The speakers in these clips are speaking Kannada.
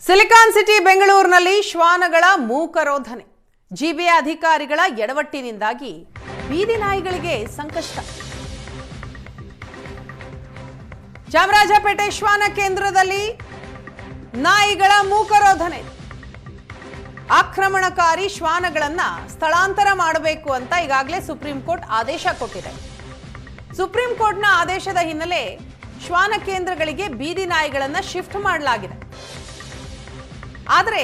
ಸಿಲಿಕಾನ್ ಸಿಟಿ ಬೆಂಗಳೂರಿನಲ್ಲಿ ಶ್ವಾನಗಳ ಮೂಕರೋಧನೆ. ಜಿಬಿಎ ಅಧಿಕಾರಿಗಳ ಎಡವಟ್ಟಿನಿಂದಾಗಿ ಬೀದಿ ನಾಯಿಗಳಿಗೆ ಸಂಕಷ್ಟ. ಚಾಮರಾಜಪೇಟೆ ಶ್ವಾನ ಕೇಂದ್ರದಲ್ಲಿ ನಾಯಿಗಳ ಮೂಕರೋಧನೆ. ಆಕ್ರಮಣಕಾರಿ ಶ್ವಾನಗಳನ್ನ ಸ್ಥಳಾಂತರ ಮಾಡಬೇಕು ಅಂತ ಈಗಾಗಲೇ ಸುಪ್ರೀಂ ಕೋರ್ಟ್ ಆದೇಶ ಕೊಟ್ಟಿದೆ. ಸುಪ್ರೀಂ ಕೋರ್ಟ್ನ ಆದೇಶದ ಹಿನ್ನೆಲೆ ಶ್ವಾನ ಕೇಂದ್ರಗಳಿಗೆ ಬೀದಿ ನಾಯಿಗಳನ್ನ ಶಿಫ್ಟ್ ಮಾಡಲಾಗಿದೆ. ಆದರೆ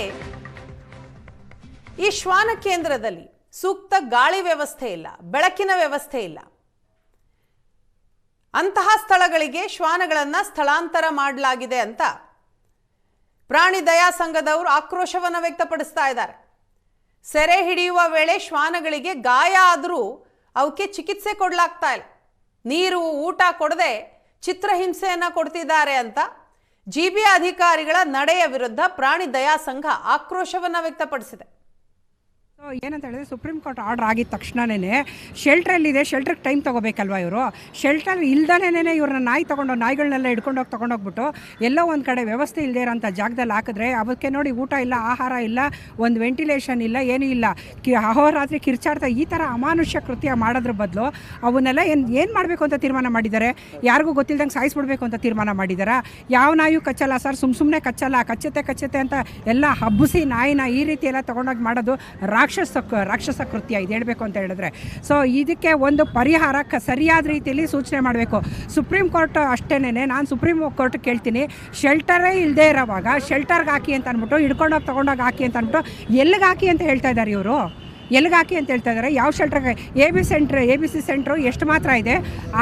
ಈ ಶ್ವಾನ ಕೇಂದ್ರದಲ್ಲಿ ಸೂಕ್ತ ಗಾಳಿ ವ್ಯವಸ್ಥೆ ಇಲ್ಲ, ಬೆಳಕಿನ ವ್ಯವಸ್ಥೆ ಇಲ್ಲ. ಅಂತಹ ಸ್ಥಳಗಳಿಗೆ ಶ್ವಾನಗಳನ್ನ ಸ್ಥಳಾಂತರ ಮಾಡಲಾಗಿದೆ ಅಂತ ಪ್ರಾಣಿ ದಯಾ ಸಂಘದವರು ಆಕ್ರೋಶವನ್ನು ವ್ಯಕ್ತಪಡಿಸ್ತಾ ಇದ್ದಾರೆ. ಸೆರೆ ಹಿಡಿಯುವ ವೇಳೆ ಶ್ವಾನಗಳಿಗೆ ಗಾಯ ಆದರೂ ಅವಕ್ಕೆ ಚಿಕಿತ್ಸೆ ಕೊಡಲಾಗ್ತಾ ಇಲ್ಲ. ನೀರು ಊಟ ಕೊಡದೆ ಚಿತ್ರಹಿಂಸೆಯನ್ನ ಕೊಡ್ತಿದ್ದಾರೆ ಅಂತ ಜಿಬಿಎ ಅಧಿಕಾರಿಗಳ ನಡೆಯ ವಿರುದ್ಧ ಪ್ರಾಣಿ ದಯಾ ಸಂಘ ಆಕ್ರೋಶವನ್ನು ವ್ಯಕ್ತಪಡಿಸಿದೆ. ಏನಂತ ಹೇಳಿದ್ರೆ ಸುಪ್ರೀಂ ಕೋರ್ಟ್ ಆರ್ಡರ್ ಆಗಿದ ತಕ್ಷಣನೇ ಶೆಲ್ಟ್ರಲ್ಲಿದೆ, ಶೆಲ್ಟ್ರಿಗೆ ಟೈಮ್ ತೊಗೋಬೇಕಲ್ವ ಇವರು. ಶೆಲ್ಟರ್ ಇಲ್ದನೇ ಇವ್ರನ್ನ ನಾಯಿಗಳನ್ನೆಲ್ಲ ಹಿಡ್ಕೊಂಡೋಗಿ ತೊಗೊಂಡೋಗ್ಬಿಟ್ಟು ಎಲ್ಲೋ ಒಂದು ಕಡೆ ವ್ಯವಸ್ಥೆ ಇಲ್ಲದೆ ಇರೋಂಥ ಜಾಗದಲ್ಲಿ ಹಾಕಿದ್ರೆ ಅವಕ್ಕೆ ನೋಡಿ ಊಟ ಇಲ್ಲ, ಆಹಾರ ಇಲ್ಲ, ಒಂದು ವೆಂಟಿಲೇಷನ್ ಇಲ್ಲ, ಏನೂ ಇಲ್ಲ. ಅಹೋರಾತ್ರಿ ಕಿರ್ಚಾಡ್ತಾ ಈ ಥರ ಅಮಾನುಷ್ಯ ಕೃತ್ಯ ಮಾಡೋದ್ರ ಬದಲು ಅವನ್ನೆಲ್ಲ ಏನು ಮಾಡಬೇಕು ಅಂತ ತೀರ್ಮಾನ ಮಾಡಿದ್ದಾರೆ. ಯಾರಿಗೂ ಗೊತ್ತಿಲ್ದಂಗೆ ಸಾಯಿಸ್ಬಿಡ್ಬೇಕು ಅಂತ ತೀರ್ಮಾನ ಮಾಡಿದ್ದಾರೆ. ಯಾವ ನಾಯಿಯೂ ಕಚ್ಚಲ್ಲ ಸರ್, ಸುಮ್ಮನೆ ಕಚ್ಚಲ್ಲ, ಕಚ್ಚತೆ ಅಂತ ಎಲ್ಲ ಹಬ್ಬಿಸಿ ನಾಯಿನ ಈ ರೀತಿ ಎಲ್ಲ ತೊಗೊಂಡೋಗಿ ಮಾಡೋದು ರಾಕ್ಷಸ ಕೃತ್ಯ ಇದು ಹೇಳಬೇಕು ಅಂತ ಹೇಳಿದ್ರೆ. ಸೊ ಇದಕ್ಕೆ ಒಂದು ಪರಿಹಾರ ಸರಿಯಾದ ರೀತಿಯಲ್ಲಿ ಸೂಚನೆ ಮಾಡಬೇಕು ಸುಪ್ರೀಂ ಕೋರ್ಟ್. ಅಷ್ಟೇನೆ ನಾನು ಸುಪ್ರೀಂ ಕೋರ್ಟ್ ಕೇಳ್ತೀನಿ, ಶೆಲ್ಟರೇ ಇಲ್ಲದೆ ಇರೋವಾಗ ಶೆಲ್ಟರ್ಗೆ ಹಾಕಿ ಅಂತ ಅಂದ್ಬಿಟ್ಟು ಹಿಡ್ಕೊಂಡೋಗಿ ತೊಗೊಂಡೋಗಿ ಹಾಕಿ ಅಂತ ಅಂದ್ಬಿಟ್ಟು ಎಲ್ಲಿಗೆ ಹಾಕಿ ಅಂತ ಹೇಳ್ತಾ ಇದ್ದಾರೆ ಇವರು. ಎಲ್ಲಿಗೆ ಹಾಕಿ ಅಂತ ಹೇಳ್ತಾ ಇದ್ದಾರೆ? ಯಾವ ಶೆಲ್ಟ್ರಿಗೆ? ಎ ಬಿ ಸಿ ಸೆಂಟ್ರು ಎಷ್ಟು ಮಾತ್ರ ಇದೆ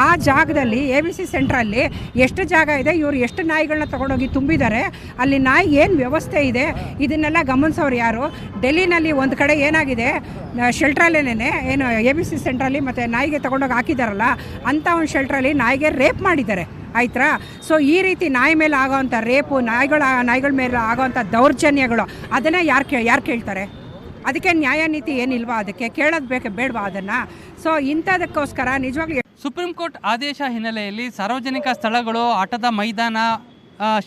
ಆ ಜಾಗದಲ್ಲಿ? ಎ ಬಿ ಸಿ ಸೆಂಟ್ರಲ್ಲಿ ಎಷ್ಟು ಜಾಗ ಇದೆ? ಇವರು ಎಷ್ಟು ನಾಯಿಗಳನ್ನ ತೊಗೊಂಡೋಗಿ ತುಂಬಿದ್ದಾರೆ? ಅಲ್ಲಿ ನಾಯಿ ಏನು ವ್ಯವಸ್ಥೆ ಇದೆ ಇದನ್ನೆಲ್ಲ ಗಮನಿಸೋರು ಯಾರು? ಡೆಲ್ಲಿನಲ್ಲಿ ಒಂದು ಕಡೆ ಏನಾಗಿದೆ, ಶೆಲ್ಟ್ರಲ್ಲೇನೆ ಏನು ಎ ಬಿ ಸಿ ಸೆಂಟ್ರಲ್ಲಿ ಮತ್ತು ನಾಯಿಗೆ ತೊಗೊಂಡೋಗಿ ಹಾಕಿದ್ದಾರಲ್ಲ ಅಂಥ ಒಂದು ಶೆಲ್ಟ್ರಲ್ಲಿ ನಾಯಿಗೆ ರೇಪ್ ಮಾಡಿದ್ದಾರೆ, ಆಯ್ತಾ? ಸೊ ಈ ರೀತಿ ನಾಯಿ ಮೇಲೆ ಆಗೋವಂಥ ರೇಪು, ನಾಯಿಗಳ ಮೇಲೆ ಆಗೋವಂಥ ದೌರ್ಜನ್ಯಗಳು ಅದನ್ನು ಯಾರು ಕೇಳ್ತಾರೆ? ಅದಕ್ಕೆ ನ್ಯಾಯ ನೀತಿ ಏನಿಲ್ವಾ? ಅದಕ್ಕೆ ಕೇಳೋದು ಬೇಡವಾ ಅದನ್ನು? ಸೊ ಇಂಥದಕ್ಕೋಸ್ಕರ ನಿಜವಾಗ್ಲೂ ಸುಪ್ರೀಂ ಕೋರ್ಟ್ ಆದೇಶ ಹಿನ್ನೆಲೆಯಲ್ಲಿ ಸಾರ್ವಜನಿಕ ಸ್ಥಳಗಳು, ಆಟದ ಮೈದಾನ,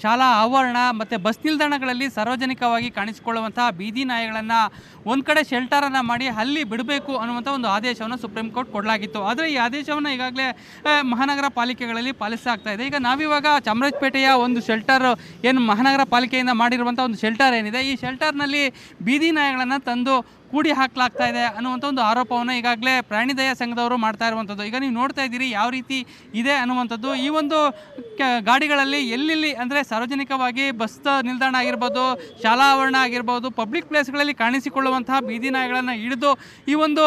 ಶಾಲಾ ಆವರಣ ಮತ್ತು ಬಸ್ ನಿಲ್ದಾಣಗಳಲ್ಲಿ ಸಾರ್ವಜನಿಕವಾಗಿ ಕಾಣಿಸಿಕೊಳ್ಳುವಂತಹ ಬೀದಿ ನಾಯಿಗಳನ್ನು ಒಂದು ಕಡೆ ಶೆಲ್ಟರನ್ನು ಮಾಡಿ ಅಲ್ಲಿ ಬಿಡಬೇಕು ಅನ್ನುವಂಥ ಒಂದು ಆದೇಶವನ್ನು ಸುಪ್ರೀಂ ಕೋರ್ಟ್ ಕೊಡಲಾಗಿತ್ತು. ಆದರೆ ಈ ಆದೇಶವನ್ನು ಈಗಾಗಲೇ ಮಹಾನಗರ ಪಾಲಿಕೆಗಳಲ್ಲಿ ಪಾಲಿಸಲಾಗ್ತಾ ಇದೆ. ಈಗ ನಾವಿವಾಗ ಚಾಮರಾಜಪೇಟೆಯ ಒಂದು ಶೆಲ್ಟರ್ ಏನು ಮಹಾನಗರ ಪಾಲಿಕೆಯಿಂದ ಮಾಡಿರುವಂಥ ಒಂದು ಶೆಲ್ಟರ್ ಏನಿದೆ, ಈ ಶೆಲ್ಟರ್ನಲ್ಲಿ ಬೀದಿ ನಾಯಿಗಳನ್ನು ತಂದು ಕೂಡಿ ಹಾಕಲಾಗ್ತಾ ಇದೆ ಅನ್ನುವಂಥ ಒಂದು ಆರೋಪವನ್ನು ಈಗಾಗಲೇ ಪ್ರಾಣಿ ದಯಾ ಸಂಘದವರು ಮಾಡ್ತಾ ಇರುವಂಥದ್ದು. ಈಗ ನೀವು ನೋಡ್ತಾ ಇದ್ದೀರಿ ಯಾವ ರೀತಿ ಇದೆ ಅನ್ನುವಂಥದ್ದು. ಈ ಒಂದು ಗಾಡಿಗಳಲ್ಲಿ ಎಲ್ಲೆಲ್ಲಿ ಅಂದರೆ ಸಾರ್ವಜನಿಕವಾಗಿ ಬಸ್ ನಿಲ್ದಾಣ ಆಗಿರ್ಬೋದು, ಶಾಲಾ ಆವರಣ ಆಗಿರ್ಬೋದು, ಪಬ್ಲಿಕ್ ಪ್ಲೇಸ್ಗಳಲ್ಲಿ ಕಾಣಿಸಿಕೊಳ್ಳುವಂತಹ ಬೀದಿ ನಾಯಿಗಳನ್ನು ಹಿಡಿದು ಈ ಒಂದು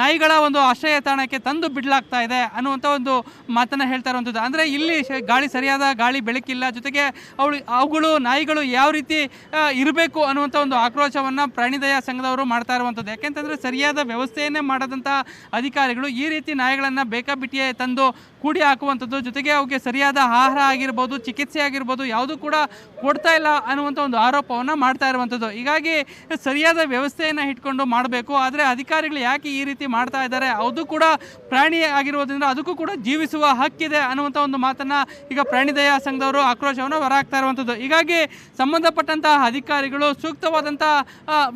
ನಾಯಿಗಳ ಒಂದು ಆಶ್ರಯ ತಾಣಕ್ಕೆ ತಂದು ಬಿಡಲಾಗ್ತಾ ಇದೆ ಅನ್ನುವಂಥ ಒಂದು ಮಾತನ್ನು ಹೇಳ್ತಾ ಇರುವಂಥದ್ದು. ಅಂದರೆ ಇಲ್ಲಿ ಸರಿಯಾದ ಗಾಳಿ ಬೆಳಕಿಲ್ಲ, ಜೊತೆಗೆ ಅವುಗಳು ನಾಯಿಗಳು ಯಾವ ರೀತಿ ಇರಬೇಕು ಅನ್ನುವಂಥ ಒಂದು ಆಕ್ರೋಶವನ್ನು ಪ್ರಾಣಿ ದಯಾ ಸಂಘದವರು ಮಾಡ್ತಾ ಇರುವಂಥದ್ದು. ಯಾಕೆಂತಂದರೆ ಸರಿಯಾದ ವ್ಯವಸ್ಥೆಯನ್ನೇ ಮಾಡದಂಥ ಅಧಿಕಾರಿಗಳು ಈ ರೀತಿ ನಾಯಿಗಳನ್ನು ಬೇಕಾಬಿಟ್ಟಿಯೇ ತಂದು ಕೂಡಿ ಹಾಕುವಂಥದ್ದು, ಜೊತೆಗೆ ಅವಕ್ಕೆ ಸರಿಯಾದ ಆಹಾರ ಆಗಿರ್ಬೋದು, ಚಿಕಿತ್ಸೆ ಆಗಿರ್ಬೋದು ಯಾವುದೂ ಕೂಡ ಕೊಡ್ತಾ ಇಲ್ಲ ಅನ್ನುವಂಥ ಒಂದು ಆರೋಪವನ್ನು ಮಾಡ್ತಾ ಇರುವಂಥದ್ದು. ಹೀಗಾಗಿ ಸರಿಯಾದ ವ್ಯವಸ್ಥೆಯನ್ನು ಇಟ್ಕೊಂಡು ಮಾಡಬೇಕು. ಆದರೆ ಅಧಿಕಾರಿಗಳು ಯಾಕೆ ಈ ರೀತಿ ಮಾಡ್ತಾ ಇದ್ದಾರೆ? ಅದು ಕೂಡ ಪ್ರಾಣಿ ಆಗಿರೋದ್ರಿಂದ ಅದಕ್ಕೂ ಕೂಡ ಜೀವಿಸುವ ಹಕ್ಕಿದೆ ಅನ್ನುವಂಥ ಒಂದು ಮಾತನ್ನು ಈಗ ಪ್ರಾಣಿ ದಯಾ ಸಂಘದವರು ಆಕ್ರೋಶವನ್ನು ಹೊರಹಾಕ್ತಾ ಇರುವಂಥದ್ದು. ಹೀಗಾಗಿ ಸಂಬಂಧಪಟ್ಟಂತಹ ಅಧಿಕಾರಿಗಳು ಸೂಕ್ತವಾದಂಥ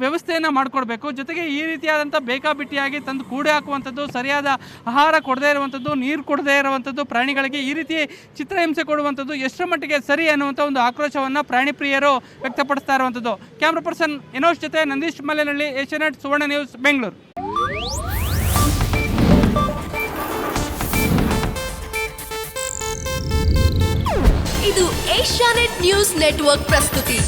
ವ್ಯವಸ್ಥೆಯನ್ನು ಮಾಡಿಕೊಡ್ಬೇಕು. ಜೊತೆಗೆ ಈ ರೀತಿಯಾದಂಥ ಬೇಕಾಬಿಟ್ಟಿಯಾಗಿ ತಂದು ಕೂಡಿ ಹಾಕುವಂಥದ್ದು, ಸರಿಯಾದ ಆಹಾರ ಕೊಡದೇ ಇರುವಂಥದ್ದು, ನೀರು ಕೊಡದೇ ಇರುವಂಥದ್ದು, ಪ್ರಾಣಿಗಳಿಗೆ ಈ ರೀತಿ ಚಿತ್ರಹಿಂಸೆ ಕೊಡುವಂಥದ್ದು ಎಷ್ಟರ ಮಟ್ಟಿಗೆ ಸರಿ ಅನ್ನುವಂಥ ಒಂದು ಆಕ್ರೋಶವನ್ನು ಪ್ರಾಣಿ ಪ್ರಿಯರು ವ್ಯಕ್ತಪಡಿಸ್ತಾ ಇರುವಂಥದ್ದು. ಕ್ಯಾಮ್ರಾ ಪರ್ಸನ್ ಎನೋಶ್ ಜೊತೆ ನಂದೀಶ್ ಮಲೆನಹಳ್ಳಿ, ಏಷ್ಯಾನೆಟ್ ಸುವರ್ಣ ನ್ಯೂಸ್, ಬೆಂಗಳೂರು. ಇದು ಏಷ್ಯಾನೆಟ್ ನ್ಯೂಸ್ ನೆಟ್ವರ್ಕ್ ಪ್ರಸ್ತುತಿ.